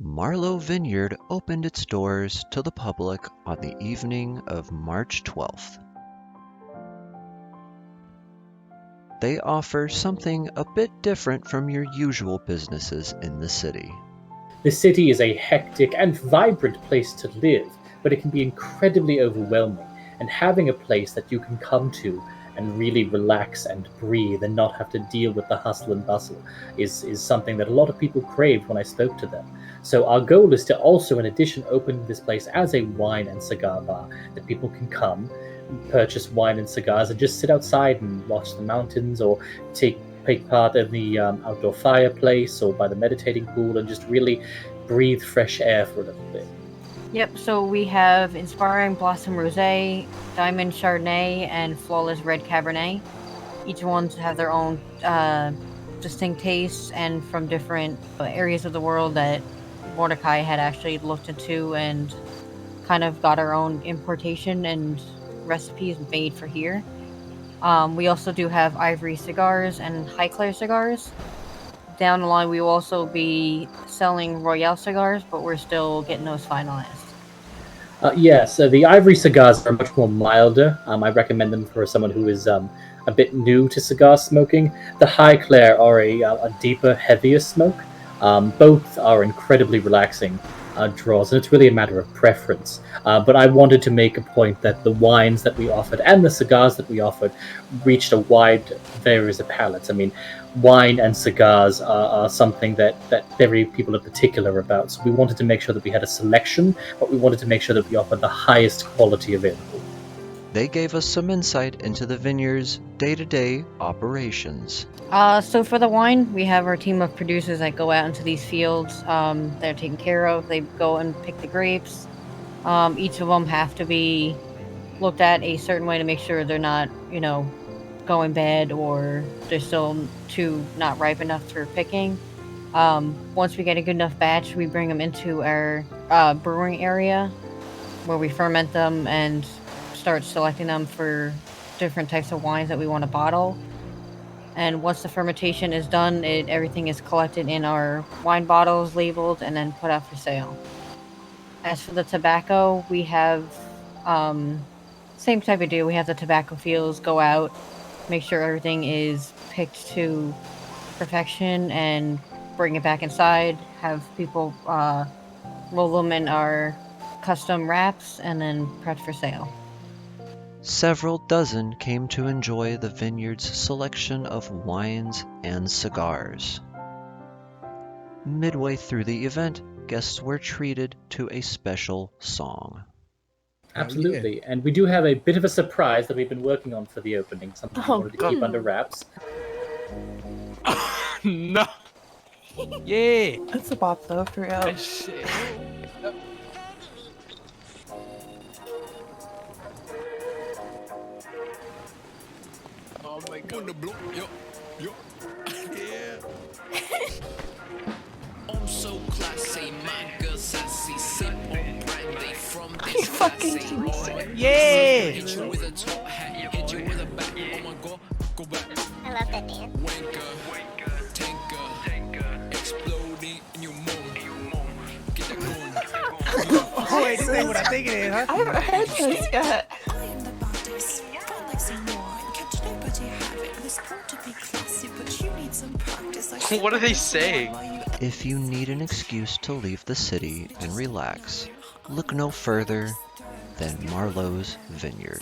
Marlowe Vineyard opened its doors to the public on the evening of March 12th. They offer something a bit different from your usual businesses in the city. The city is a hectic and vibrant place to live, but it can be incredibly overwhelming, and having a place that you can come to and really relax and breathe and not have to deal with the hustle and bustle is something that a lot of people craved when I spoke to them. So our goal is to also, in addition, open this place as a wine and cigar bar that people can come, purchase wine and cigars, and just sit outside and watch the mountains or take part in the outdoor fireplace or by the meditating pool and just really breathe fresh air for a little bit. Yep, so we have Inspiring Blossom Rosé, Diamond Chardonnay, and Flawless Red Cabernet. Each one's have their own distinct tastes and from different areas of the world that Mordecai had actually looked into and kind of got our own importation and recipes made for here. We also do have Ivory cigars and High Claire cigars. Down the line, we will also be selling Royale cigars, but we're still getting those finalized. So the Ivory cigars are much more milder. I recommend them for someone who is a bit new to cigar smoking. The High Claire are a deeper, heavier smoke. Both are incredibly relaxing draws, and it's really a matter of preference. But I wanted to make a point that the wines that we offered and the cigars that we offered reached a wide various of palates. I mean, wine and cigars are something that very people are particular about. So we wanted to make sure that we had a selection, but we wanted to make sure that we offered the highest quality available. They gave us some insight into the vineyard's day-to-day operations. So for the wine, we have our team of producers that go out into these fields. They're taken care of. They go and pick the grapes. Each of them have to be looked at a certain way to make sure they're not, going bad or they're still too not ripe enough for picking. Once we get a good enough batch, we bring them into our brewing area where we ferment them and start selecting them for different types of wines that we want to bottle. And once the fermentation is done, everything is collected in our wine bottles, labeled, and then put out for sale. As for the tobacco, we have same type of deal. We have the tobacco fields go out, make sure everything is picked to perfection, and bring it back inside. Have people roll them in our custom wraps, and then prepped for sale. Several dozen came to enjoy the vineyard's selection of wines and cigars. Midway through the event, guests were treated to a special song. Absolutely, yeah. And we do have a bit of a surprise that we've been working on for the opening, something we wanted to keep under wraps. No! Yeah! That's a bop though, for real. Shit. Oh my god. Yeah. I'm so classy, my girl sassy, sip on brandy from Are you this fucking classy. serious? Yeah! Hit you with a top hat, hit you with a back. Oh my god, go back. I love that band. Wanker, tanker, exploding in your mom. Get that going. Oh, wait, this ain't what I think it is, huh? I haven't heard this yet. I am the baddest. Felt like some wine. Catch nobody have it. Was born to be classy, but you need some practice. What are they saying? If you need an excuse to leave the city and relax, look no further than Marlowe's Vineyard.